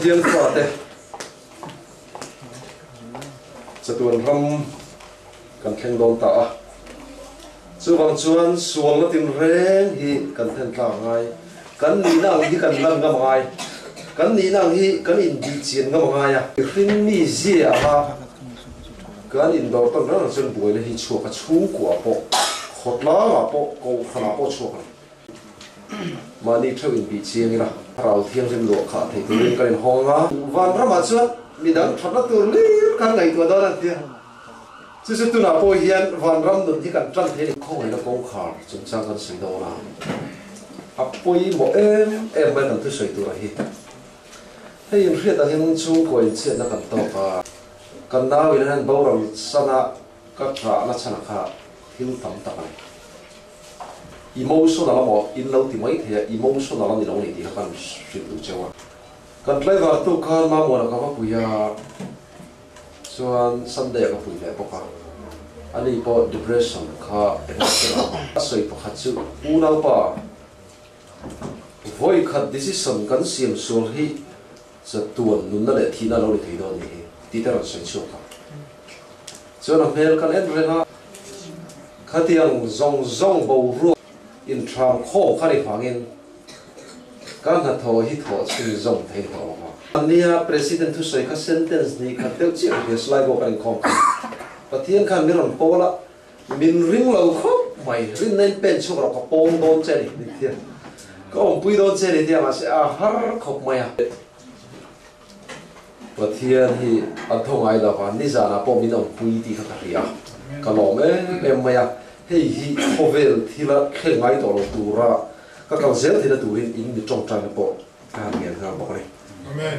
Thiên phật đấy, sẽ tuần ram cần khen đón tạ, chú vang chuan xuồng nó tìm rèn hi cần khen tạ ngay, cần ní năng hi cần lăng ngâm ngay, cần ní năng hi cần in đi chiến ngâm ngay à, khinh ní gì à, cần in đầu tao nó là chân bùi là hi chua cái chú của bộ, hột lá à bộ, cầu khăn à bộ chua cái, mà ní theo in đi chiến ra. Rau thiêng trên lụa khá thì tôi lên cái hong á, van ra mà chuột, mình đang thoát ra từ lấy cái ngày tuổi đó là gì, chứ tôi nào bồi hiền van ram được thì cần trăn thế thì không phải là công khá, chúng ta cần sấy đâu nào, bồi một em mới cần tôi sấy tôi là hết, hay những chuyện đang hiện chung của những chuyện là cần tao cả, cần nào vậy nên bao giờ sana các cả là sana cả thiếu tầm tầm này. Emotional là một in lâu thì mấy thì emotional là gì đâu này thì nó cần sự tự chịu à, cần lấy vào tu can mà mua là các bác bùi à, cho Sunday các bùi về bốc à, anh ấy bỏ depression cả emotional, soi bốc hạt chữ u nào ba, voi khát decision cần xem xuống hi, sẽ tuần luôn là để thi nào để thi đó này, tí ta là soi xuống cả, cho nên phải cần em rồi ha, khát tiếng zong bầu ruột in tram khô khá đi phang in kan hạt thổ hít thổ xin dòng thấy thổ anh nia president thu soi các sentence này các tiêu chí về slide go kan kom và thiên kan mi ron pola min ring lâu khóc mày ring nên pen chụp rồi có pom don chơi đi thiên có ông pui don chơi đi thiên mà sẽ har khóc mày và thiên thì anh thông ai là van đi ra là pom min ông pui đi khắc ria cả lò em mày hei hi hovel thila khengai to lo tura ka kal zel thila turin in mi tong tang po ka mian ha bo ni amen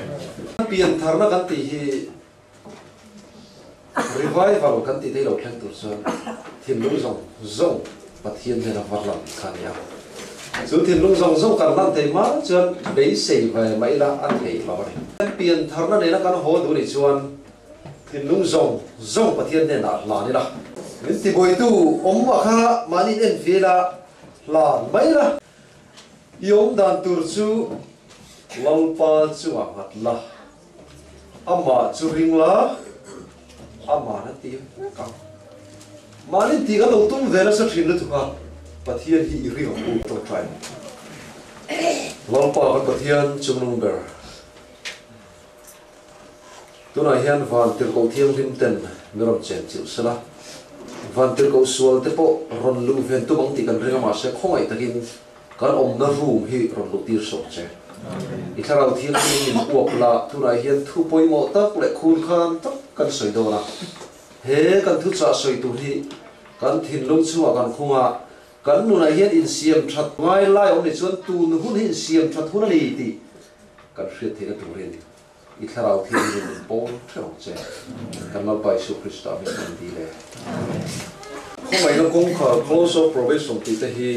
pian tharna kan ti hi revival kan ti te lo khen tur son thin lu zong pathian de na varlam khan ya chu thin lu zong kan lan te ma chuan be sei vai mai la an thei ma ni pian tharna ne na kan ho du ni chuan thin lu zong pathian de na la ni la Minti boy tu omwa kha mani en vela là mấy là yom dan tur chu lalpa chu angat la ama chu ring la ama na ti ka malin ti ga lo tum vela sa thin lu ka pathian hi ri ho to try lalpa ka pathian chung number tuna hian van tir ko thiam rim ten mirom chen chiu sala van tir ko sual te po ron lu ven tu bang ti kan ringa ma se khongai takin kan om na room hi ron lu tir so che i tharau thiam min uak la tuna hian thu poi mo tak le khun khan tak kan soi do na he kan thu cha soi tu hi kan thin lung chuwa kan khunga kan nu na hian in siam that ngai lai om ni chuan tu nu hun hi siam that hun ani ti kan hriat thina tu rin i tharau thiam min pon thau che kan mal pai su krista mi kan di le khomai na kong kha close of probation ti te hi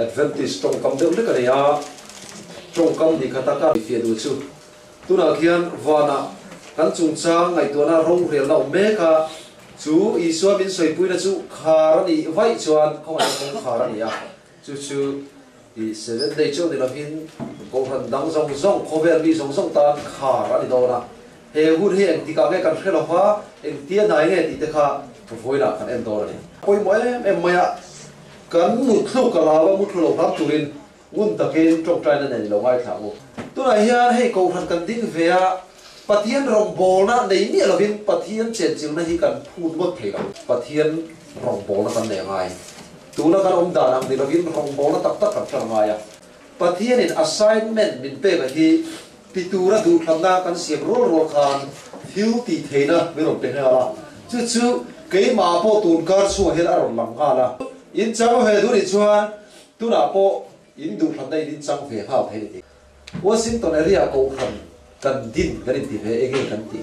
advantage trong kam deuh le kan ya trong kam ni khata ka fi du chu tuna khian wana kan chung chang ngai tu na rong rel na me ka chu i so min soi pui na chu khar ani vai chuan khomai kong khar ani ya chu chu i 7 day chu ni la hin ko han dang zong zong khover bi zong zong tan khar ani do na he hu he ang ti ka ge kan khelo fa eng tia nai nge ti te kha voi la kan en do ni poi mo em maya kan mut thlu ka la wa mut thlu ram turin ngun takin trong trai na nei lo ngai thang tu na hian hei ko han kan ding ve a pathian rong bol na nei ni lo hin pathian chen chil na hi kan phun bot thei lo pathian rong bol na kan nei ngai tu na kan om da nam ni lo hin rong bol na tak tak kan thang ngai a pathian in assignment min pe ka hi pitura du thang na kan siam rol rol khan hiu ti theina mi rom pe ha la chu chu ke ma po tun kar chu hel a ron lang ga la in chang he du ni chuan tu na po in du thang dai din chang ve ha thei ti Washington area ko khan kan din kan ti ve ege kan ti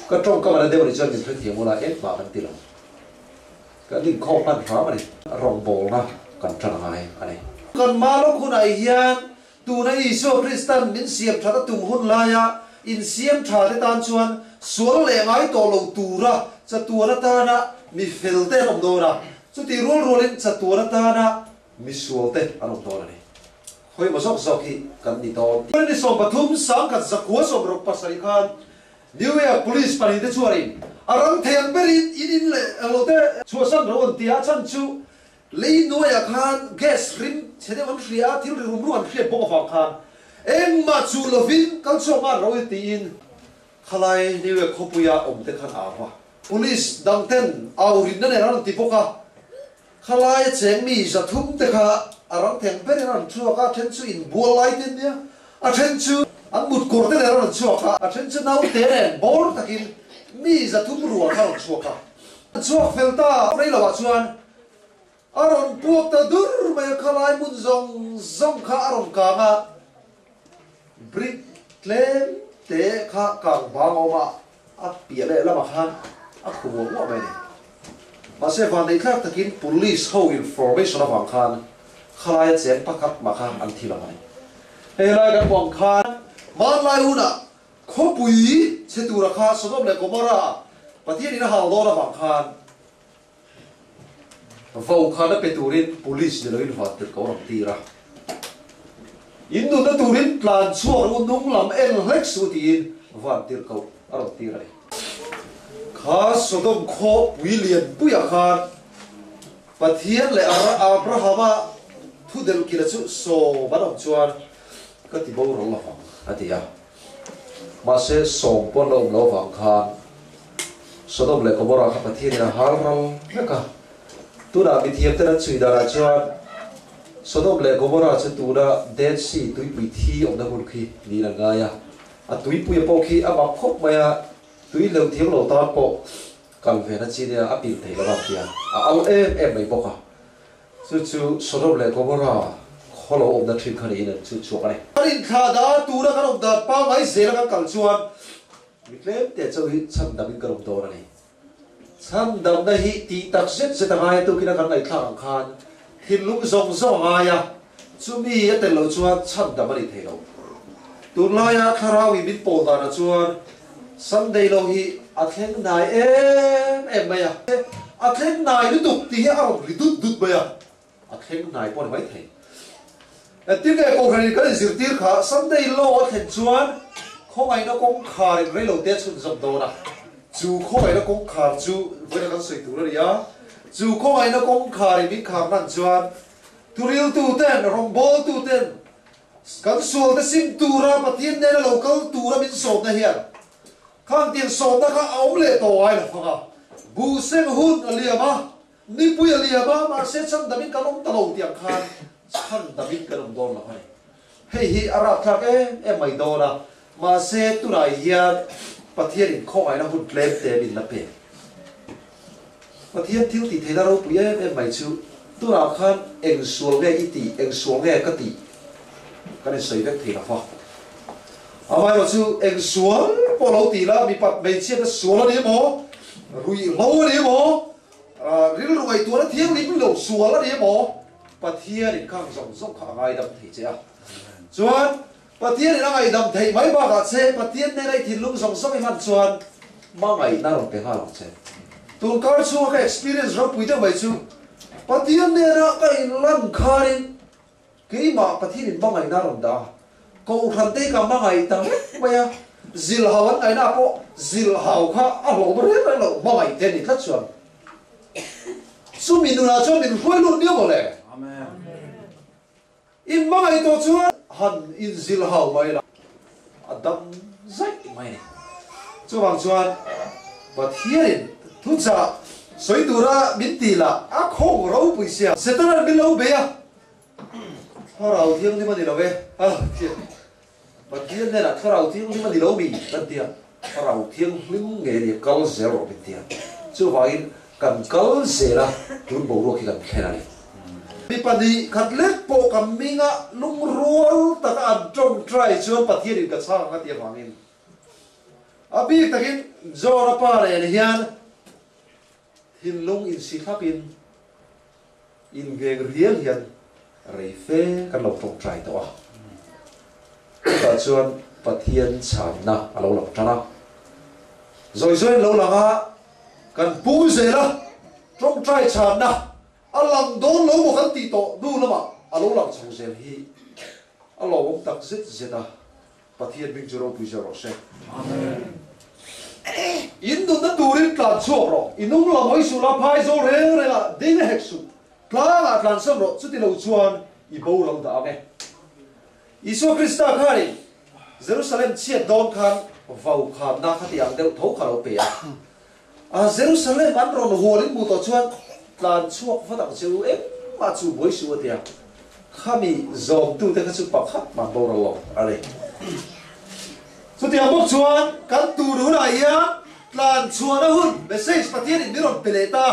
ka trong ka ma de ni chuan din thei thiam la ek ma kan ti lo ka din kho pan pha ma ni rong bol na kan thang ngai ani kan ma lo khun ai hian tu na iso kristan min siam tha tum hun la ya in siam tha te tan chuan sual le ngai to lo tu ra cha tu na ta na mi fel te rom do ra chu ti rol rolin cha tu na ta na mi sual te anom do ni hoi ma sok sok hi kan ni to ni so pathum sang kan zakwa so rok pasari khan New York police pani te chuarin arang theng berin in le alo te chuasan ro tia chan chu lei noya khan gas rim chede wan ria thil rum ruan hriat bo fa khan eng ma chu lovin kal so ma ro ti in khalai New York khopuya om te khan awa police dangten aurin na ne ran ti poka khalai cheng mi za thum te kha arang theng berin an chu ka then chu in bual lai tin nia a then chu an mut kor te le ran chu ka a then chu nau te ne bor takin mi za thum ruwa ka ran chu ka chu felta rei lawa chuan aron puak ta dur mai khalai mun zong zong kha aron ka nga brick klem te kha kang bang oma a pia le lama khan a khuwa wa mai ni ma se van dei thak takin police ho information of khan khalai chen pakhat ma khan an thila mai he lai kan bong khan man lai una khopui chetura kha sodom le komora pathian ina hal do ra bang khan vau khana peturin police de loin vat ko ram tira indu na turin plan chuar unung lam el hek su tin van tir ko ram tira kha sodom kho william puya khan pathian le abrahama thudel kila chu so banam chuan ka ti bo ro la fa atia ma se som pon lo wang khan sodom le komora kha pathian na har ram ka tu na bi thiam te na chui da ra chuan sodom le gomora chu tu na dead sea tui pui thi om na hun khi ni la nga ya a tui pui po khi a ba khop ma ya tui lo thiam lo ta po kal ve na chi dia a pil thei la ba pia a au em mai po ka chu sodom le gomora kholo om na thin khani na chu ka ni arin kha da tu na kan om da pa ngai zela ka kal chuan mi tlem te chu hi cham da bin ka rom do na ni sam dam na hi ti tak set se ta ngai tu kina kan ngai thang khan hin lung zong zong aya chu mi ya te lo chuan cham dam ani thei lo tu la ya kharawi bin po da na chuan sunday lo hi a thleng nai em mai ya a thleng nai lu tuk ti hi a ri dut dut ba ya khen này bọn mấy thầy tiếng cái câu này cái gì tiếng khác Sunday lo thành chuan không ai nó cũng khai rồi lâu tết xuân dầm đồ nè dù không ai nó cũng khai dù với nó cái sợi tủ rồi á dù không ai nó cũng khai mình khai năn chuan tu riu tu ten rong bol tu ten kan sual ta sim tu ra patien ne lo kal tu ra min sot na hian khang tiền sot na kha aum le to ai la phanga bu sem hun aliama ni pui aliama ma se cham damin kanom talo tiang khan khan damin kanom don la hai hei hi ara thak em mai do na ma se tu rai hian patien in kho ai na hun klem te bin la pe patien thiu ti thela ro pui em mai chu tu ra khan eng sual nge iti eng sual nge ka ti cái này sấy vết thì là phò, mai mà chú em xuống bỏ lâu tí là bị bắt mấy chiếc nó xuống là đi mò, rồi lâu là đi mò, riêng rồi tuổi nó thiếu đi mới lâu xuống là đi mò, bắt thiên thì càng rộng rộng cả ngày đâm thấy chưa, chuan bắt thiên thì nó ngày đâm thấy mấy ba cả xe, bắt thiên này đây thì lúc rộng rộng cái mặt chuan, ba ngày na lòng cái hoa lòng xe, tuần cao chú cái experience rất quý đó vậy chú, bắt thiên này nó cái lần khai cái mà bắt thiên bằng ngày na lòng đó, câu thần tây cả bằng ngày đó, bây giờ zil hào anh ngày na po, zil hào kha, lâu bữa hết rồi lâu bằng ngày thế này thất chuẩn, số mình là cho mình quay luôn nhiều rồi lẽ, in bằng ngày đó chứ, hẳn in zil hào mày là, đâm rách mày này, cho bằng chuan, bắt thiên thu trả, soi tu ra biến tì là ác không rau bùi xia, sẽ tới là biến lâu bé à. Thao rau thiêng thì mà đi đâu về, thiêng, mà thiêng này là thao rau thiêng thì mà đi đâu bị, tân tiền, thao rau thiêng những nghề để câu dễ rồi bên tiền, chứ vậy cần câu dễ là chúng bổ rồi khi cần khen này. Đi bắt đi khát lết bộ cầm mình á, lung ruột ta cái ăn trong trai chưa bắt thiêng thì cái sang cái tiền vàng in, biết ta cái do nó pa này hiền, hin lung in si khắp in ghê riêng hiền. Rây phê kan lo trong trai to ta chuan pathian chan na alo lo tana rồi lo langa kan pu ze la trong trai chan na alang don lo mo kan ti to du lama alo lang chang zel hi alo om tak zet zeta pathian bing joro pu joro se amen in do na turin tlan chuak ro inung la moi su la phai zo re re la ding hek su tla tlan sam ro chu ti lo chuan i bo lo da ave Isu Krista khari Jerusalem chiat don khan vau khan na khati ang deu tho kharo pe a Jerusalem an ron holin bu to chuan tlan chuak phatang chu em ma chu boi su atia khami zom tu te kha chu pakhat man bo ro ale chu ti abok chuan kan tu ru la ya tlan chuan a hun message pathian in miron peleta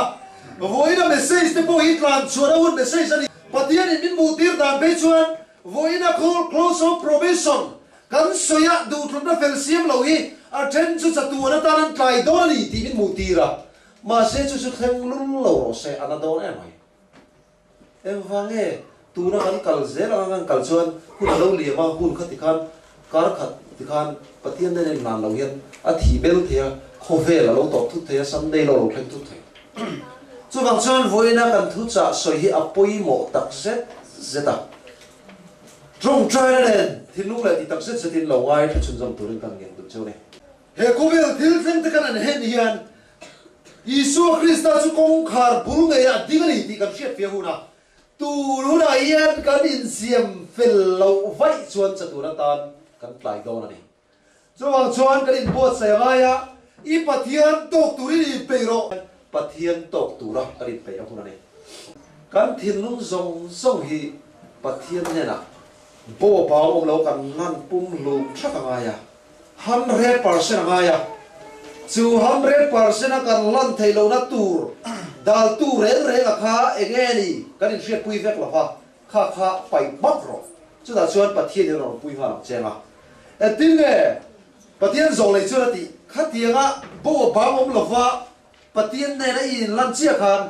voina message te po hi tlan chuan a hun message ani pathian in min mu tir dan pe chuan voina close of provision kan soya du thun na fel siam lo hi a then chu chatu na tan tlai do ni ti min mu tira ma se chu kheng lun lo se ana do em ai em vange tu na kan kal ze la kan kal chuan hun lo li ma hun khati khan kar khat ti khan pathian ne nan lo hian a thi bel thia kho ve la lo to thu thia Sunday lo theng thu thei chu bang chuan voina kan thu cha soi hi apoi mo tak zet zeta trong trai này thì lúc này thì tập sức sẽ tin lâu ai thì chun dòng tuổi càng nghiền được châu này hệ cô biết thiếu thêm tất cả này hết hiền Isu Christa chú công khар bùn ngày à đi cái gì thì cầm xét phía hù nào tu lúc này hiền cái điện xiêm phèn lâu vậy chuan cho tu nó tan cái lại đâu này cho bằng chuan cái điện bột xe ngay á ít bát thiên tộc tu đi bể rồi bát thiên tộc tu đó cái điện bể hù này cái thiên lúc dòng dòng hi bát thiên này nè bộ bảo ông lâu cần ngăn pum lục chắc ngay à 100% ngay à 200% cần lăn thấy lâu na tour dal tour reng à kha engeni cái điện xe pui vẹt là pha kha phải bắt rồi chứ ta chuan bát thiên rồi pui hoa làm chém à tin nghe bát thiên rồi lại chưa thì khát tiếng á bộ bảo ông lâu bát thiên này là in lăn chia khan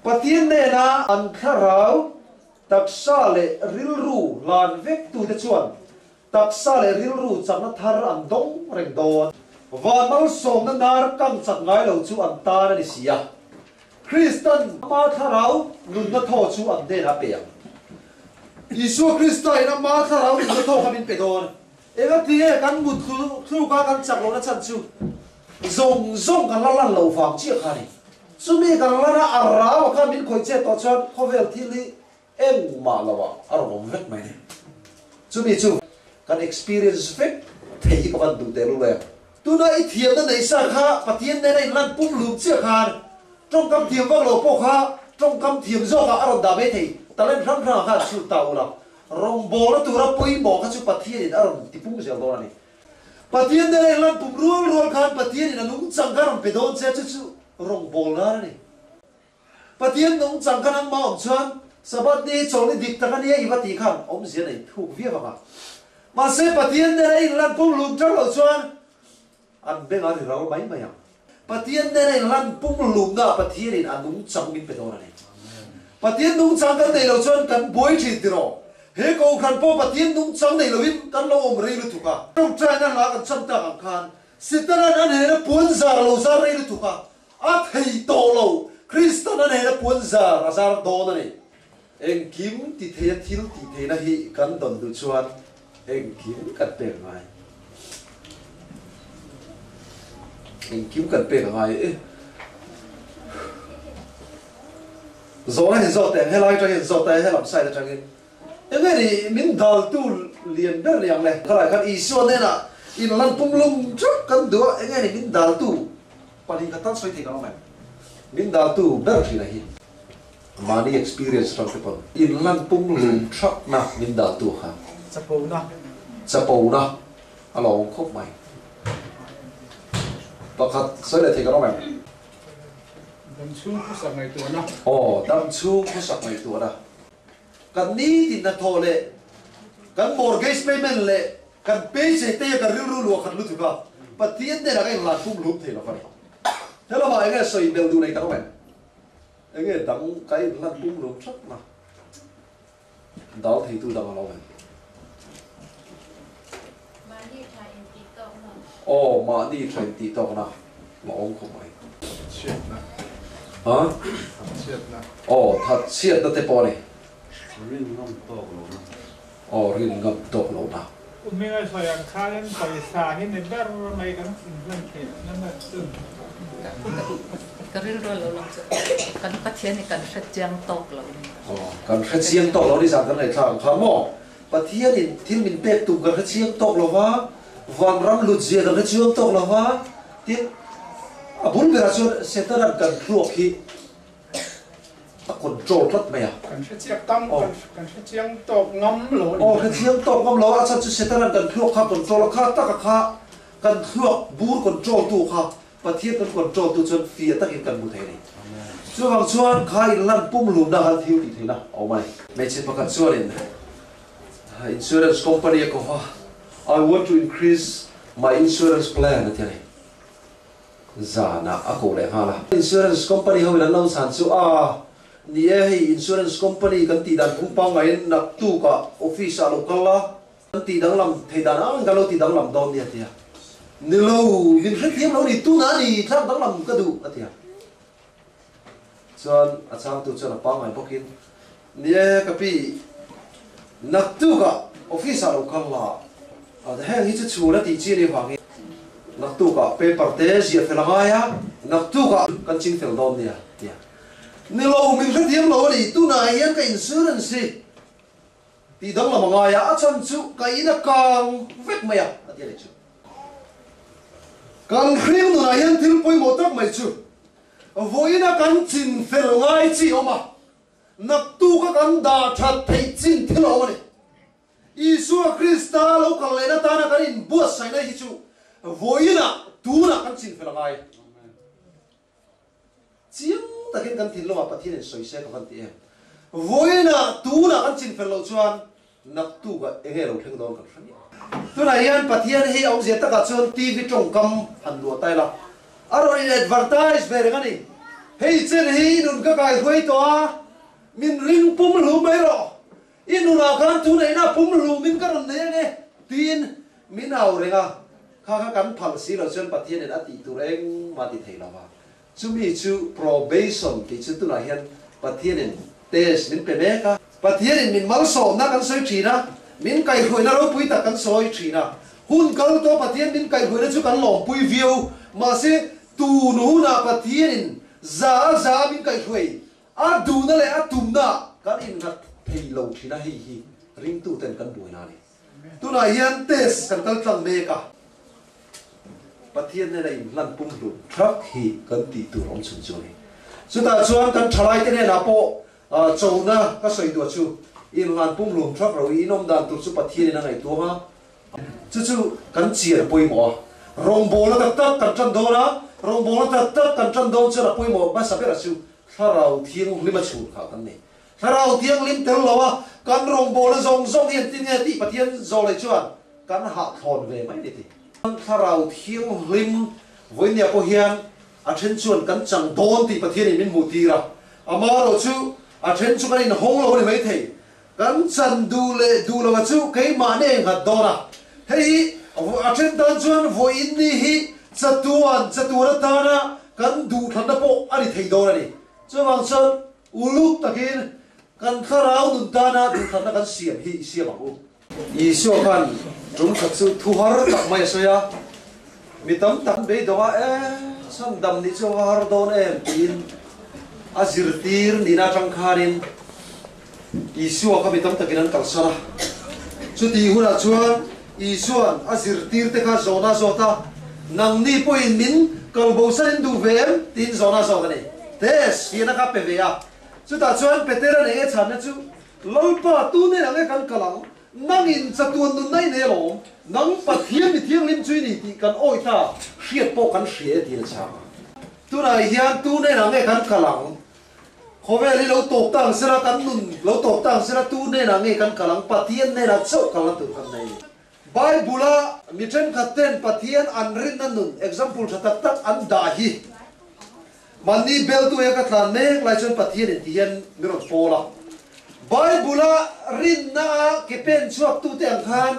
bát thiên này là ăn khá rau taksa le rilru lan vek tu te chuan taksa le rilru chang na thar an dong reng don van mal som na nar kam chat ngai lo chu an ta na ni sia Christian ma tharau nun na tho chu an de na pe Isu Christa ina ma tharau nun na tho khamin pe don ega tie kan mut thu ka kan chak lo na chan chu zong zong kan la lan lo fam chi kha ni sumi kan la na ara wa kha min khoi che to chon khovel thili em ma lawa arom vek mai ni sumi chu kan experience vek thei ka ban du te lu le tu na I thiam na nei sa kha patien ne nei lan pum lu chi kha trong kam thiam wang lo po kha trong kam thiam zo kha arom da be thei talen ram ra kha chu ta ula rong bo la tu ra poi bo kha chu patien arom ti pum zel do ni patien ne nei lan pum rual khan patien na nung chang ka ram pe don che chu rong bo la ni patien nung chang ka nang ma om chuan sabat ni chong ni dik ta ka ni I va ti khan om zia nei thu vi va ka ma se patien ne nei lan pum lu tra lo chuan an beng ari rau mai mai patien ne nei lan pum lu na patien in anung chang min pe don ni patien nung chang ka nei lo chuan kan boi thi tiro he ko khan po patien nung chang nei lo in kan lo om rei lu tu ka trong trai na la kan cham ta kan khan sitaran an he na pun zar lo zar rei lu tu ka a thei to lo Christian an he na pun zar a zar do na ni eng kim ti thei thil ti thei na hi kan don du chuan eng kim kan pe mai eng kim kan pe mai zo na zo te helai tra hin zo te helam sai tra hin eng ni min dal tu lian ber yang le khalai khan isu ne na in lan pum lum chuk kan do eng ni min dal tu pali ka tan soi the ka mai min dal tu ber thi na hi mani experience trong cái phần in lan pum lum chuk na min dal tu ha chapo na alo khop mai pakhat soi le the ka mai đam chu khu sắc ngày tuổi nó. Đam chu khu sắc ngày tuổi đó. Kan ni tin na thole, kan mortgage payment le, kan pay se te kan riu lu kan lu tu ka. Patien de la kan la tum lu the lo fa. Thế là mọi người soi bel du này ka mai. Anh ấy đắng cái lan tum lu chắc mà. Đó thì tôi đắng lo vậy. Mà đi train TikTok na. Mà ông không mai. Chết na. Hả? Chết na. Thật chết đó thế po này. Rin ngâm to lo. Rin ngâm to lo na. Mình ai phải ăn khai ăn phải xả hết nên bé mày cái lần kia nó là từng. Cái rừng rồi lâu lắm rồi. Cái cái thiên này cái rất giang tóc lâu. Cái rất giang tóc lâu đi sang cái này thằng khám mỏ. Và thiên thì thiên mình bẹp tụng cái rất giang tóc lâu vá. Vàng ram lụt dìa cái rất giang tóc lâu vá. Thiên bốn người là sẽ tới đặt cần ruột khi control rất mày cần sẽ chiếc tâm cần sẽ chiếc tộc ngâm lỗ cái chiếc tộc ngâm lỗ sao sẽ tới đặt cần ruột khá control khá tất cả khá cần ruột bùn control tu khá và thiết cần control tu chân phía tất nhiên cần một thế này cho bằng chuan khai lần pum lùm đã thiếu thì thế nào mày chỉ phải cần chuan lên insurance company của họ I want to increase my insurance plan thế này giả na ako le hala insurance company ho lan lo san chu ni he insurance company kan ti dan khung pa ngai nak tu ka office alo kala kan ti dang lam thei dan ang ka lo ti dang lam don ni atia ni lo min khret thiam lo ni tu na ni thang dang lam ka du atia chuan a chang tu chuan pa ngai bokin ni ka pi nak tu ka office alo kala a he hi chu chu la ti chi ni hwang nak tu ka paper te zia felangaya nak tu ka kan ching fel dom nia tia ni lo min khret thiam lo ni tu na yan ka insurance ti dang la mangaya a chan chu ka ina kang vek maya atia le chu kan khrim nu na yan thil poi mo tak mai chu voina kan chin fel ngai chi oma nak tu ka kan da that thei chin thil oma ni Isu Krista lo kan le na ta na kan in buat sai na hi chu voina tu na kan chin fel ngai chiang ta ken kan thin lo ma pathian soi se ka kan ti em voina tu na kan chin fel lo chuan nak tu ga enge lo theng don kan thani tu na yan pathian hi ong je ta ka chuan TV trong kam han lo tai la aro in advertise ver ngani hei chen hi nun ka kai khoi to min ring pum lu mai ro inu na kan tu nei na pum lu min ka ron ne ne tin min au renga kha kan phal si lo chuan pathian en ati tu reng ma ti thei lawa chumi chu probation ti chu tu na hian pathianin test min pe meka pathianin min mal som na kan soi thina min kai khoi na ro pui ta kan soi thina hun kal to pathian min kai khoi na chu kan lom pui view ma se tu nu na pathianin za min kai khoi a du na le a tum na kan in ngat thei lo thina hi ring tu ten kan bui na ni tu na hian test kan kal tlang meka pathian ne in lan pum lu thak hi kan ti tu rom chun chu ni chu ta chuan kan thalai te ne na po chou na ka soi du chu in lan pum lu thak ro i nom dan tu chu pathian na ngai tu ha chu kan chiar poi mo rong bo la tak kan chan do na rong bo la tak kan chan do chu la poi mo ba sa pe ra chu tharau thiang lima chu kha kan ni tharau thiang lim tel lo wa kan rong bo la zong hian tin nge ti pathian zo le chuan kan ha thon ve mai ni ti tharau thiang lim voi nia po hian a then chuan kan chang don ti pathian min mu ti ra ama ro chu a then chu kan in hong lo ni mai thei kan chan du lo chu ke ma ne ngat do na hei a then dan chuan voi in ni hi chatuan ta na kan du than da po ani thei do na ni chu wang chuan uluk takin kan tharau nun ta na du than na kan siam u i sio kan chúng thật sự thu har tak mai soya mi tam tam be do sam dam ni cho har don em tin azirtir ni na tang kharin isu ka mi tam takinan kal sara chu ti huna chuan isuan azirtir te kha zona zota nang ni poin min kal bo san du vem tin zona zota ni tes hi na ka pe ve ya chu ta chuan petera ne e chan na chu lolpa tu ne ang kan kalang nang in chatuan nun nai ne lo nang pathian mi thiang lim chui ni ti kan oi ta hriat po kan hrie ti la cha tu na hian tu ne nang e kan kalang khove li lo tok tang sera kan nun lo tok tang sera tu ne nang e kan kalang pathian ne na chau kala tu kan nei bible mi chen khaten pathian an rin nan nun example thatak tak an da hi mani bel tu e ka thlan mek lai chen pathian ti hian mi ro pola Bible rin na kepen chuak tu te ang khan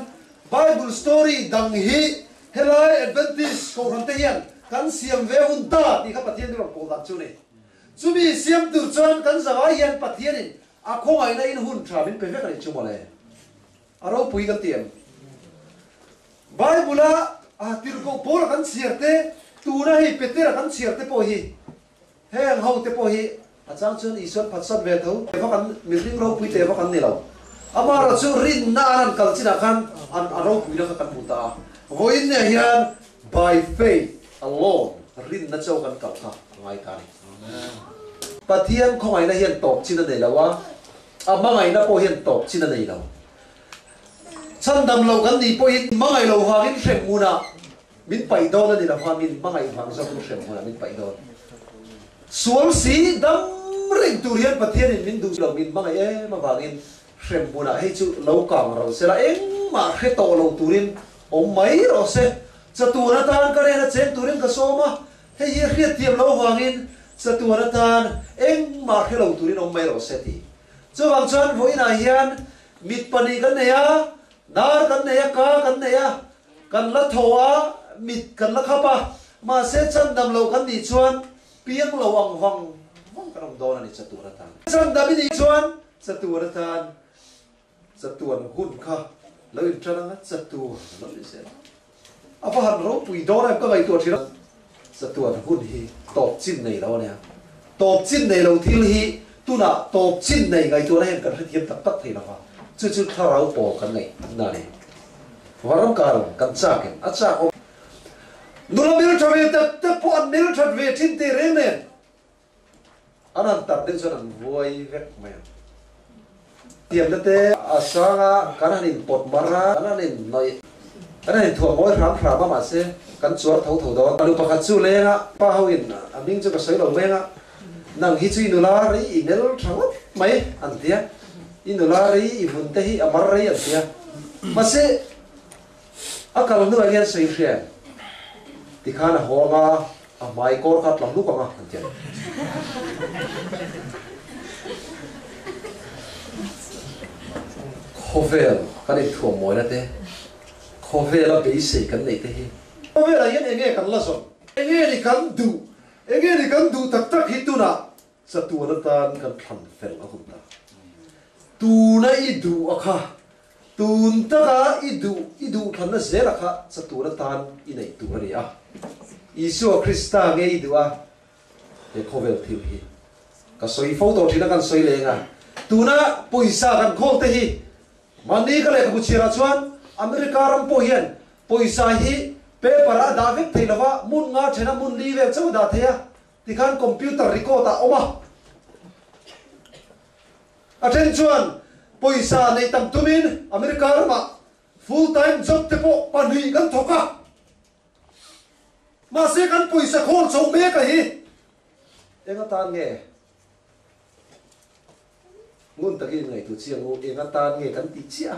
Bible story dang hi helai advantage ko ran te hian kan siam ve hun ta ti kha pathian ro ko dak chu ni chu mi siam tu chon kan zawa hian pathian in a khongai na in hun thra bin pe ve kan chu male aro pui kan tiam Bible a tir ko por kan siarte tu na hi petera kan siarte po hi heng hau te po hi achang chun ison phatsat ve tho fa kan miling ro pui te fa kan ni lo ama ro chu rin na an kal china khan an aro pui na kan puta voin ne hian by faith alone rin na chau kan kal kha ngai ka ni pathian khongai na hian top china nei lawa ama ngai na po hian top china nei lo chan dam lo kan ni po hin mangai lo ha in shrem muna min pai do na ni la ha min mangai hang sa ku shrem muna min pai do sual si dam ring turian pathian in min du lo min mangai e ma wangin shrem muna he chu lo kang ro se la eng ma khe to lo turin om mai ro se chatura tan ka re na chen turin ka soma he ye khriat tiam lo wangin chatura tan eng ma khe lo turin om mai ro se ti chu wang chan voi na hian mit pani kan ne ya dar kan ne ya ka kan ne ya kan la thoa mit kan la khapa ma se chan dam lo kan ni chuan piang lo wang wang kan do na ni chatura tan chan dam ni chuan chatura tan chatuan hun kha lo in chana chatu lo ni se apa han ro pui do na ka gai to thira chatuan hun hi top chin nei lo ne top chin nei lo thil hi tuna top chin nei gai to na hen kan thiam tak tak thei la fa chu chu tharau po kan nei na ne waram kar kan cha ken acha o nula mil thave tak po an mil thave thin te reng ne anan tar den chuan voi vek mai tiam te asanga kananin pot mara kananin noi kananin thua moi ram ma ma se kan chuar thau thau do alu pakhat chu lenga pa hawin aming chu ka soi lo menga nang hi chu nula ri inel thawat mai an tia inula ri ibun te hi amar ri an tia ma se akal nu again sei share tikhana honga a mai kor khat lam lu ka ma an tia khovel kan thua moi na te khovel a be se kan nei te hi khovel a yen enge kan la son enge ni kan du enge ni kan du tak tak hituna satua tan kan than fel a hun ta tu na I du akha tun taka idu than na zela kha satua tan I nei tu ri a Isu Krista nge I du a e khovel thil hi ka soi photo thina kan soi lenga tuna poisa kan khol te hi mani ka le ka buchira chuan America ram po hian poisa hi paper a da vek theilawa mun nga thena mun li ve chaw da theya tikhan computer record a oma aten chuan poisa nei tam tumin America rama full time job te po pani kan thoka ma se kan poisa khol chaw me ka hi enga tan nge ngun takin ngai tu chiang u enga tan nge kan ti chia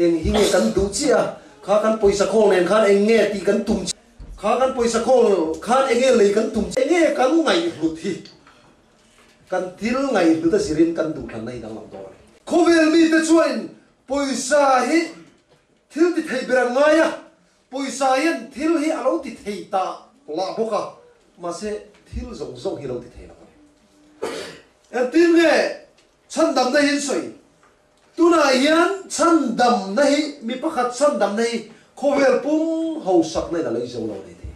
eng hi nge kan du chia kha kan poisa khol nen khan eng nge ti kan tum kha kan poisa khol khan eng nge lei kan tum enge kan ngai hlut hi kan til ngai hlut ta sirin kan du than nei dang lam do khovel mi te chuan poisa hi thil ti thei berang ngaya poisa hian thil hi alo ti thei ta la boka ma se thil zong zong hi lo ti thei la en tin nge chan dam na hin soi tuna hian chan dam na hi mi pakhat chan dam na hi khovel pum ho sak nei la lei zo lo nei the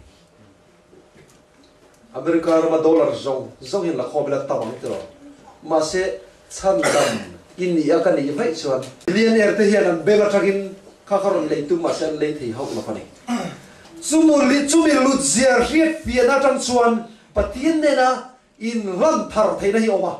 America ma dollar zong hin la khobela tabang tro ma se chan dam in ya kan ni vai chuan millionaire te hian an bela thakin kha kharon lei tu ma se lei thei hok la pani chumi lut ziar riat fiana tang chuan patien ne na in ran thar theina hi oma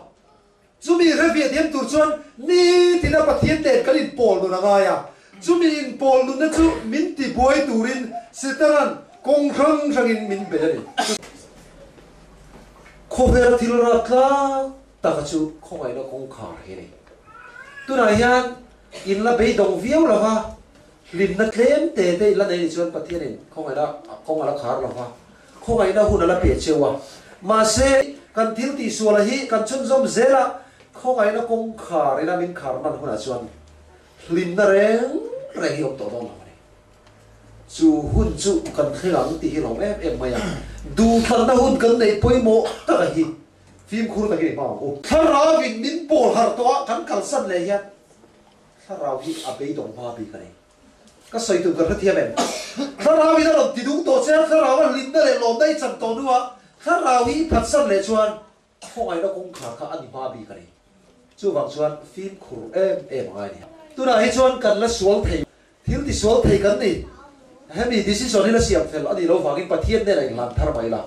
chumi revia diam tur chuan ni tina patien te kalin pol nu na nga ya chumi in pol nu na chu min ti boy turin sitaran kong rang rangin min belani khover thilra tla ta chu khongai na kong khar he ni tuna hian in la be dong viau la wa lim na tlem te la nei chuan patien in khongai la khar la wa khongai na hun la pe chewa ma se kan thil ti suala hi kan chun zom zela khongai na kong khar ina min khar man huna chuan lim na reng hi op to dong la ni chu hun chu kan thlang ti hi long em maya du than na hun kan nei poimo ta hi phim khur ta ki ma o thara vin min pol har to kan kal san le ya thara hi abei dong ma bi ka ni ka soi tu ka thia ben thara wi da ti du to che thara wa lim na le lom dai chan to nuwa thara wi phat san le chuan khongai na kong khar kha ani ma bi ka ni chu wang chuan phim khur em ngai ni tu na hi chuan kan la sual thei thil ti sual thei kan ni hemi decision hi la siam fel ani lo wangin pathian ne lai lam thar mai la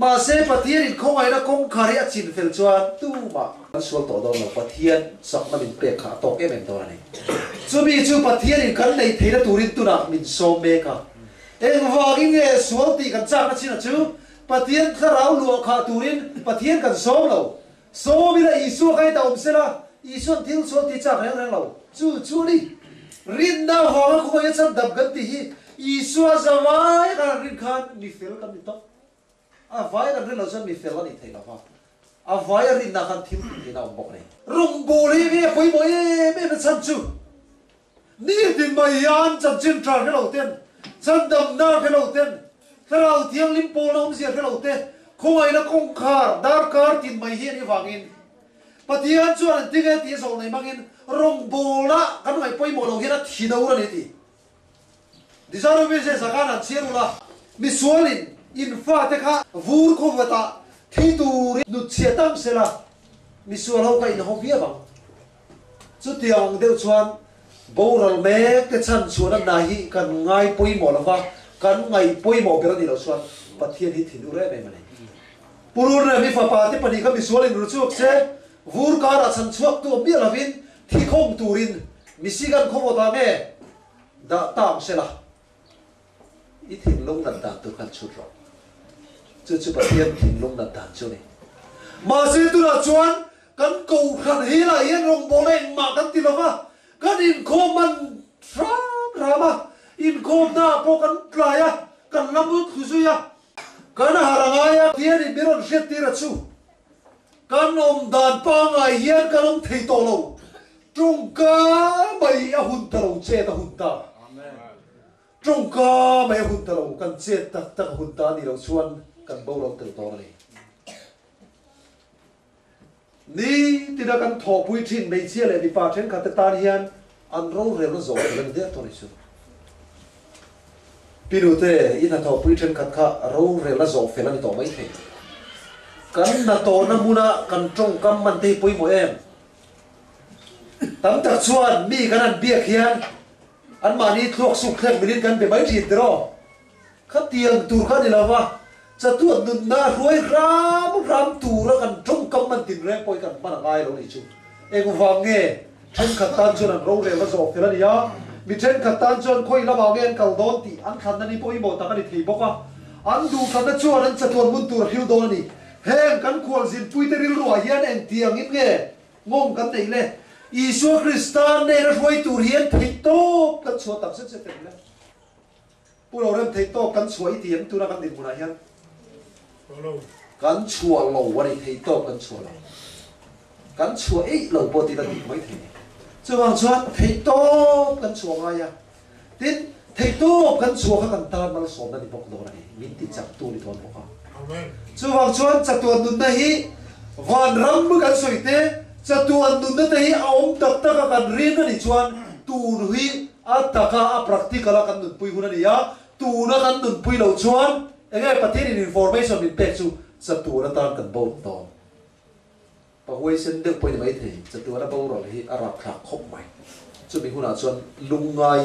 ma se pathian in khongai na kong khari a chin fel chuan tu ma kan sual to do lo pathian sak na min pe kha to em to ni chumi chu pathian in kan nei theina turin tu na min so me ka eng wangin nge sual ti kan chang na china chu pathian kharau lu kha turin pathian kan som lo so mi la isu kai ta om se la isu thil so ti chang reng lo chu ni rin na ho ma ko ya chan dab gan ti hi isu zawai ka rin khan ni fel kan ni to a vai kan rin lo chan mi fel ani thei la fa a vai rin na kan thil ti na om bok nei rong bo li me poi mo me chan chu ni tin mai yan chan chin tra ke lo ten chan dam na ke lo ten tharau thiang lim pol om sia ke lo te khoi na kong khar dar kar tin mai hi ni wangin patian chuan tinge ti so nei mangin rong bola kan mai poi mo lo hena thino ra ni ti disaro bi se sakana chirula mi sualin in fa te kha vur kho wata thi tu nu chetam sela mi sual ho kai ho via bang chu tiang deu chuan boral me te chan chuan na hi kan ngai poi mo la fa kan ngai poi mo ber ni lo chuan pathian hi thinu re me mane purur na mi fa pa te pani ka mi sualin ru chu se vur ka ra chan chuak tu mi lavin thi khom turin misigan khomota me da tam sela i thin long nan dan tu kan chu ro chu pathian thin long nan dan chu ni ma se tu na chuan kan ko khan hi la yen rong bo leng ma kan ti lova kan in khoman drama in khom na po kan tlaya kan lamut khuzuya kan harangaya tiari biron shet tira chu kan om dan pa ngai hian kan om thei to lo trung ca mai a hun ta lo che ta hun ta trung ca mai hun ta lo kan che tak tak hun ta ni lo chuan kan bo lo tel to ni ni tina kan tho pui thin mei chia le mi pa then khat tan hian an ro re lo zo kan de to ni chu pirute ina tho pui then khat kha ro re la zo fe la ni to mai the kan na to na muna kan trong kam man te pui mo em tam tak chuan mi kan an biak hian an mani thlok suk thlek minit kan be mai thi dro khát tiền tur khát đi làm à cha tuột nụn na ruồi ram tur ra kan trong cầm man tin reng poi kan mana ngai lo ni chu em cũng vang nghe trên khát tan cho anh râu rè nó giọt thế là đi á mi trên khát tan cho anh khơi la vào nghe anh cầu đón thì anh khát anh đi poi một ta cái thì bốc à anh du khát nó cho anh cha tuột mun tur hiu đón đi heng kan khual zin pui te ril ruồi hian en tiang in nghe ngom kan nei le Isu Kristan ne na ruồi tur hian thei to kan chua tam set te le pu lo rem thei to kan chuai tiam tu na kan din muna hian kan chua lo wa ni thei to kan chua lo kan chua ei lo po ti la ti mai thei chuang chuan thei to kan chua nga ya tin thei to kan chua kha kan tan mal som na ni bok do na ni min ti chak tu ni thon boka chuang chuan chatuan nun na hi van ram kan soi te chatuan nun na te hi aom tak tak kan rin na ni chuan tu hi ataka a practical kan nun pui huna ni ya tu na kan nun pui lo chuan engai pathin information min pek chu chatu na tan kan bo to pa huai sen de poi mai thei chatu na bo ro hi arab thak khop mai chu mi huna chuan lungai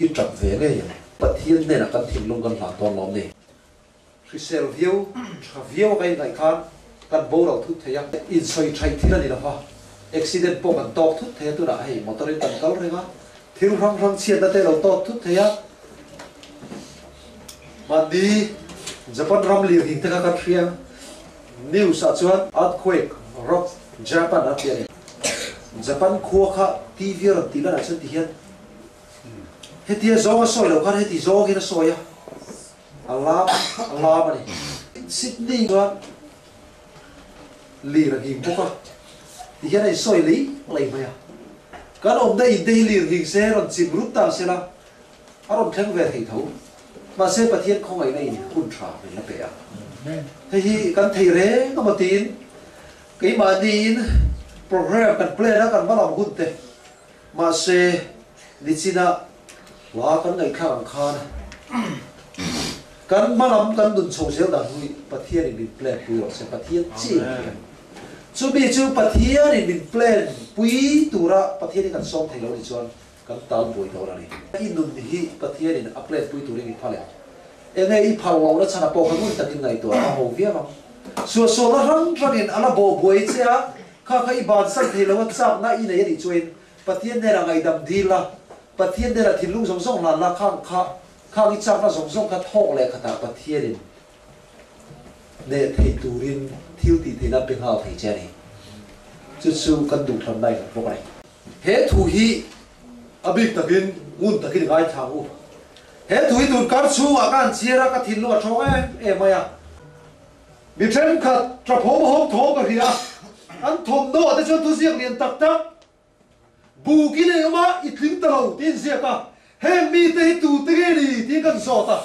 i trap ve nge ya pathin ne na kan thim lung kan la ton lom ni risel view tra view kai ngai khan kan bo ro thu theya in soi thai thila ni la ha accident po kan tok thu the tu ra hei motor kan kal renga thil rang rang chiat na te lo to thu theya mandi Japan ram li hing te ka thria news a chuan earthquake rock Japan a tian Japan khuwa kha TV ram ti la na chen ti hian hetia zo a soi lo khan heti zo ki na soya alam ani Sydney chuan li ra hing boka ti hian ai soi li lei mai a kan om dai in dei li hing se ron chim rup ta se la aron thang ve thei tho mà sẽ bắt hiện không ai này hun trả về là bé thế thì cần thầy ré có một tin cái mà tin program cần play đó cần bắt làm hun thế mà sẽ đi xin à là cần ngày khác khăn cần bắt làm cần đun sôi xéo đã hui bắt hiện đi play bùi sẽ bắt hiện chi chú bị chú bắt hiện đi play bùi tu ra bắt hiện cần xong thầy lâu đi chọn kan tal boi do rani in nun hi pathia in apply pui tu ring phale enge I phal lo na chana po khamun takin ngai to a ho via ma so la rang rangin ala bo boi cha kha khai ban san thei lo chak na I nei ri chuin pathia ne ra ngai dam dila pathia ne ra thilung song song la khang kha I chak na song song ka thok le khata pathia rin ne thei tu rin thiu ti thei na pe hao thei cha ni chu kan du thlam nai ro nai he thu hi abik takin ngun takin gai thangu he thui tur kar chu akan chira ka thin lu a thong e maya mi then khat tra phom hom thong ka ria an thom no ate chu tu siak lian tak tak bu ki ne ma I thling ta lo tin sia ka he mi te tu te ge ni tin kan so ta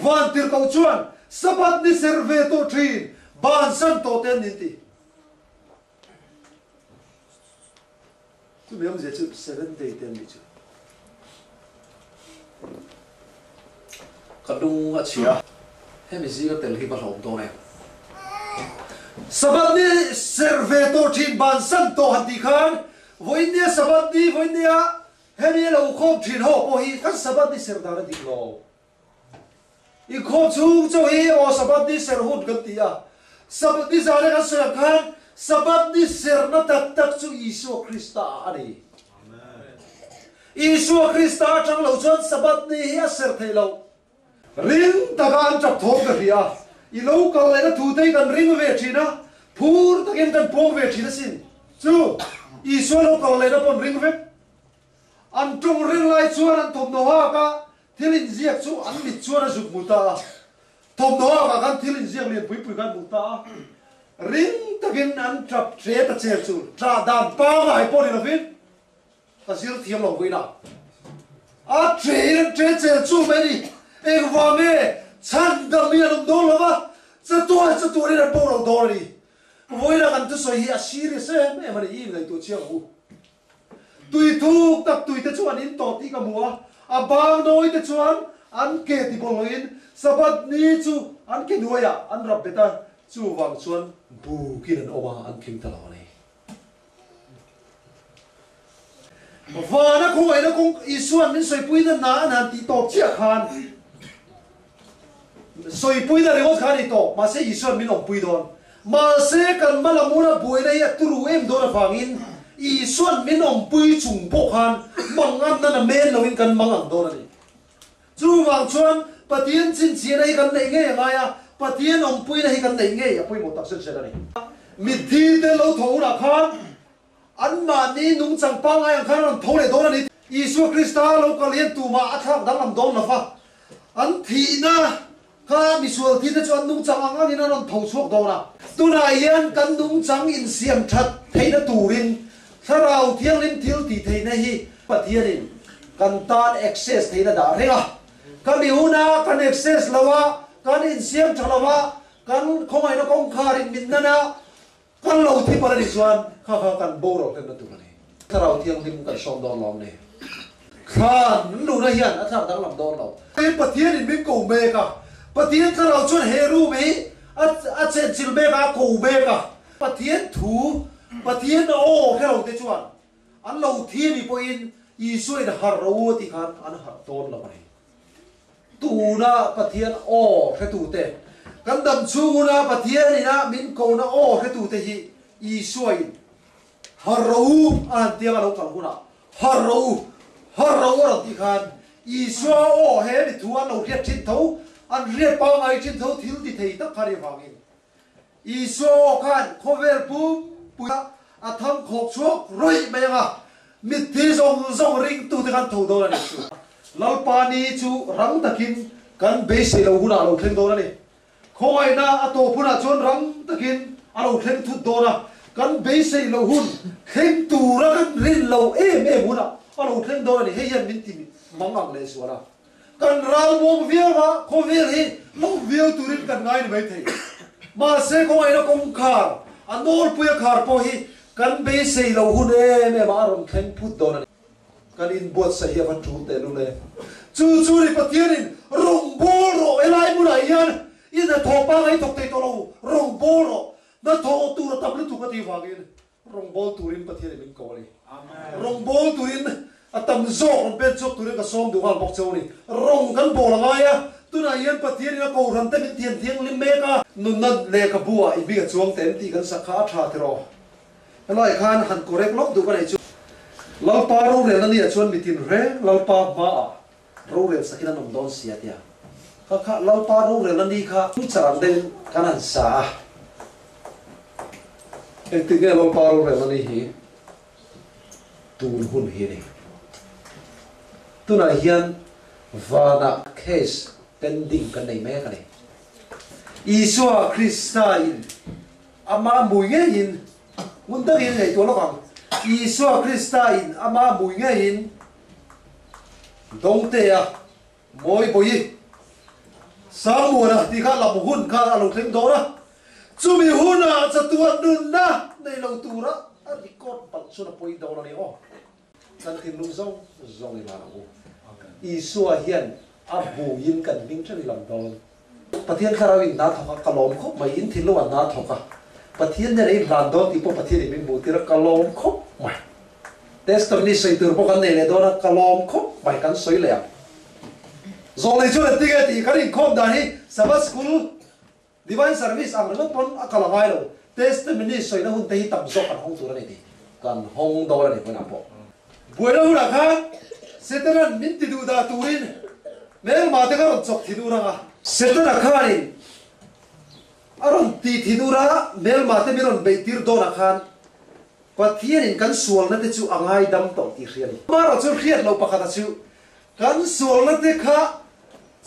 van tir ko chuan sabat ni serve to thin ban san to ten ni ti tu me am je chu 7 day ten ni chu kadung a chia hemi zi ka tel hi ba hlom to ne sabat ni serve to thin ban san to hati khan voinia sabat ni voinia hemi lo khom thin ho po hi kan sabat ni ser dar dik lo I khom chu cho hi o sabat ni ser hut kan tia sabat ni zare kan ser khan sabat ni ser na tak tak chu Isu Krista ani Isu Krista trong lâu chuan sabat ni hi a ser thei lo ring takan chap thom ka ria I lo kal le na thu tei kan ring ve thina phur takin kan pom ve thina sin chu Isu lo kal le na pon ring ve an tung ring lai chuan an thom no ha ka thilin ziak chu an mit chuan a zuk muta thom no ha ka kan thilin ziak lian pui kan muta ring takin an chap tre ta chel chu tra dan pa ngai pon in a vin ta zil thiam lo goina a tre chel chu mai ni e vame chan da mi an do lova cha tu ni na bo lo do ri voi là kan tu soi hi a serious me mari im lai tu chiang u tui thuk tak tui te chuan in to ti ka mua a bang noi te chuan an ke ti bol in sabat ni chu an ke nuaya an rap beta chu wang chuan bu kin an oma an king ta lo ni và nó không phải nó cũng isuan min soi pui na na nan ti to chia khan soi pui na rewot khan ito ma se isuan min om pui don ma se kan malamuna bui na ya turu em do na fangin isuan min om pui chung po khan mangam na men lo in kan mangang do na ni chu wang chuan patien chin chi na hi kan nei nge nga ya patien om pui na hi kan nei nge ya pui mo tak se na ni mi thi te lo tho na khan an ma ni nung chang pa ngai ang khan thole do na ni Isu Krista lo ka lien tu ma athak dang lam don na fa an thi na ka mi sual thi na chuan nung chang ang ni na non thau chuak do na tu na yan kan nung chang in siam that thei na turin tharau thiang lim thil ti thei na hi pathianin kan tan access thei na da renga ka mi una kan access lawa kan in siam thalawa kan khomai na kong kharin min na na kan lo thi para ni chuan kha kan bo ro kan na tu ni tharau thiang lim kan som don lom ni khan nu na hian athak dang lam don lo ei pathianin min ko me ka pathian tharau chuan heru me a chen chil me ka ko me ka pathian thu pathian o ke lo te chuan an lo thi mi po in isoi da har ro ti khan an har ton lo ni tu na pathian o ke tu te kan dam chu na pathian ni na min ko na o ke tu te hi isoi har ro an ti ga lo kal hu na har ro ra ti khan isoi o he ni thu an lo riat chin tho an riat pa ngai chin tho thil ti thei tak khari wangin isoi khan khovel pum puya atham khok chuak roi me nga mit thi zong ring tu te kan tho do na ni chu lalpa ni chu rang takin kan be se lo huna lo thleng do na ni khoi na ato phuna chon rang takin alo thleng thu do na kan be se lo hun thleng tu ra kan rin lo em huna alo thleng do ni he yan min ti mangang le suala kan ral bom vial ma kho vial hi lo vial turin kan ngai ni mai thei ma se khoi na kong khar anol puya khar po hi kan be sei lo hun ma rom thleng phut do na kan in bot sa hi van thu te lu le chu ri pathianin rong bol ro elai mu lai yan in a thopa ngai thok te to lo rong bol ro na tho tu ra tab lu tu ka ti wangin rong bol turin pathianin min ko ni amen rong bol turin atam zo on ben chok turin ka som du wal bok chau ni rong kan bol ngai ya tu na yan pathianin ko ram te min thian thiang lim me ka nun na le ka bua i bi ka chuang ten ti kan sa kha tha te ro lai khan han korek lok du ka nei chu lalpa ro re na ni a chuan mitin re lalpa ma ro re sakina nom don sia tia kha lalpa ro re na ni kha tu charang den kanan sa ek ti ge lalpa ro re na ni hi tu hun hi ni tu na hian vana case pending kan nei me ka ni Isua Krista in ama mui nge in mun ta in nei to lo kang Isua Krista in ama mui nge in dong te a moi boi sang mu na ti kha lam hun kha alo thleng do na chu mi hun a chatuan nun na nei lo tu ra a record pat chu na poi do na ni o kan tin lu zong ni la o Isua hian a bu yin kan ming chani lam don pathian kharawin na thoka kalom kho mai in thilu an na thoka pathian ne rei ran do ti po pathian ni min bu ti ra kalom kho mai testamni sei tur po kan nei le do na kalom kho mai kan soi le zo le chu ti ge ti karin khom da hi sabbath school divine service ang lo pon akala ngai lo testamni sei na hun te hi tam zo kan hong tu ra ni ti kan hong do ra ni po na po buena hura kha seteran min ti du da turin mel ma te ka chok thi du ra nga setara kharin aron ti thidura mel ma te miron beitir do na khan pathian in kan sual na te chu angai dam to ti hriani maro chu hriat lo pakata chu kan sual na te kha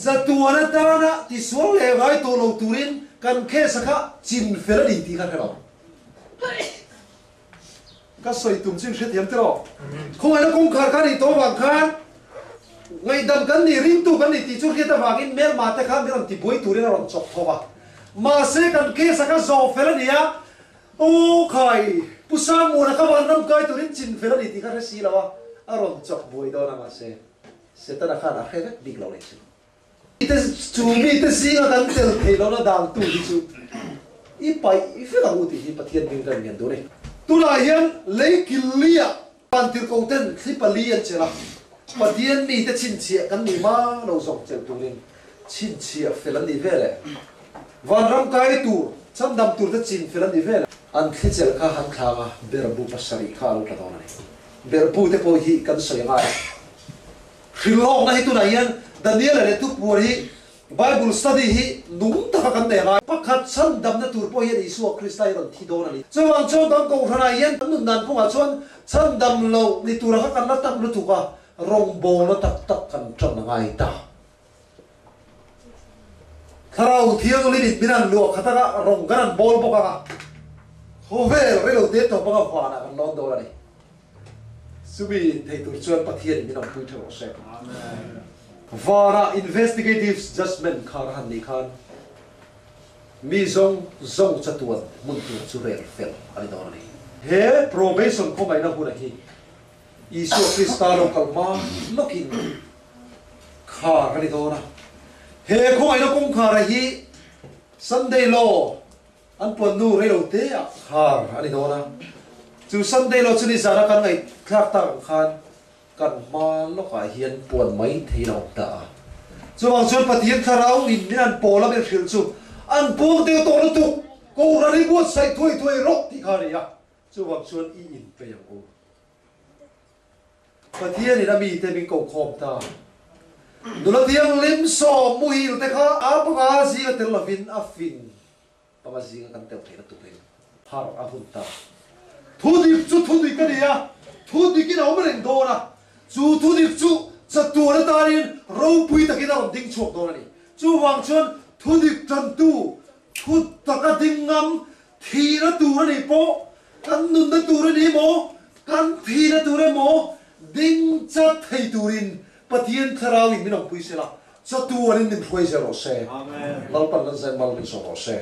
zatuana ta na ti sual le vai to lo turin kan khe sakha chin feradi ti kha khalo ka soi tum chin hriat yam te ro khoi na kong khar khari to wang khan ngay đâm cái này rin tu cái này thì chút kia ta vàng in mel mà ta khám biết làm thì bôi tu đi nó làm chọc thô mà sẽ cần kia sao cái giò phải là gì á โอ้ใครผู้สร้างมูลค่าวันน้ำกายตัวนี้จินเฟรนิติการสีแล้ววะอารมณ์จบบุยโดนมาเสตนาคานาแค่บิ๊กเราเลยสิแต่จูมีแต่สิ่งกันเตลเทลนะดังตู้ที่จูอีไปอีเฟกังอุติที่ปะเทียนดึงกันเงินตัวนี้ตัวไหนยันเล็กกิลียปันติร์กเต้นที่ปะเลียนเชล่ะปะเทียนมีแต่ชินเชียกันมีมาเราส่งเจลตัวนี้ชินเชียเฟลันดีเวลวันร่างกายตัวฉันดำตัวแต่ชินเฟลันดีเวลอันที่เจลข้าหันข้างเบรบูปัสสริข้าลูกกระโดดนี่เบรบูเทโพฮีกันสวยงามคือโลกนั้นตัวไหนยันดันเนียลเนี่ยทุกวันนี้ไบเบิลสตัดดี้นุ่มตะกันเนี่ยไงพักขัดฉันดำนั่นตัวพ่อเฮียอิสุคริสต์ไยรันที่โดนนี่ส่วนช่วงตั้งกองขณะยันนุ่มนั่นพวกชวนฉันดำเราในตัวรักกันนัดตั้งรู้ถูกอ่ะรงโบนัดตักกันจนไงตาถ้าเราเที่ยวลิบิดบินันลวกขัดกันรงกันบอลพวกกันโอ้เว้ยเรื่องเด็ดตัวพวกกันขวานะกันนอนโดนนี่สุบีให้ตัวชวนปะเทียนบินันพูดเถอะเสกว่า investigative judgment คาร์ฮันนี่คันมีซงจัตุวันมุนตัวจูเรลเฟลอะไรตอนนี้เฮ้ probation เข้าไปนะคุณนี่อิสุคริสต์าโลกัลมาล็อกอินคาร์อะไรตอนนั้นเฮ้เข้าไปนะคงคาร์ฮี Sunday law อันปนนูเรื่องเตะคาร์อะไรตอนนั้นจู Sunday law ชุดนี้สารกันไงคลาดต่างกันกันมาลูกเฮียนปวนไม่ที่เราตาส่วนส่วนปฏิเสธคาราอินนี่อันโปล่าเป็นฟิลซูอันพวกเดียวตัวลุตุกูรันอีบัวใส่ถ้วยรกที่คาริยะส่วนส่วนอีอินไปอย่างกูปฏิเสธนี่นะมีแต่มีกงคอมตาดูแลที่ยังลิมซอมมุฮิลแต่ข้าอาปกาซีกันเตลฟินอัฟฟินปกาซีกันเตลเทนตุเองพาร์อาหุนตาทุดิบจุดทุดิกันเนี่ยทุดิกินเอาไม่เร่งโดนะจูทุดิบจูจะตัวละตาลินเราปุยตะกี้เราดิ้งชกโดนนี่จูวางชนทุดิบจันตูทุดตะกดิ้งงำทีละตัวนี่โปกันนุนละตัวนี่โมกันทีละตัวนี่โมดิ้งจัดให้ตัวรินปะเทียนคาราวินไม่น้องปุยเสละจะตัวนี่นิ่มปุยเสละโรเซ่เราปั่นกันเซนมาลินโซโรเซ่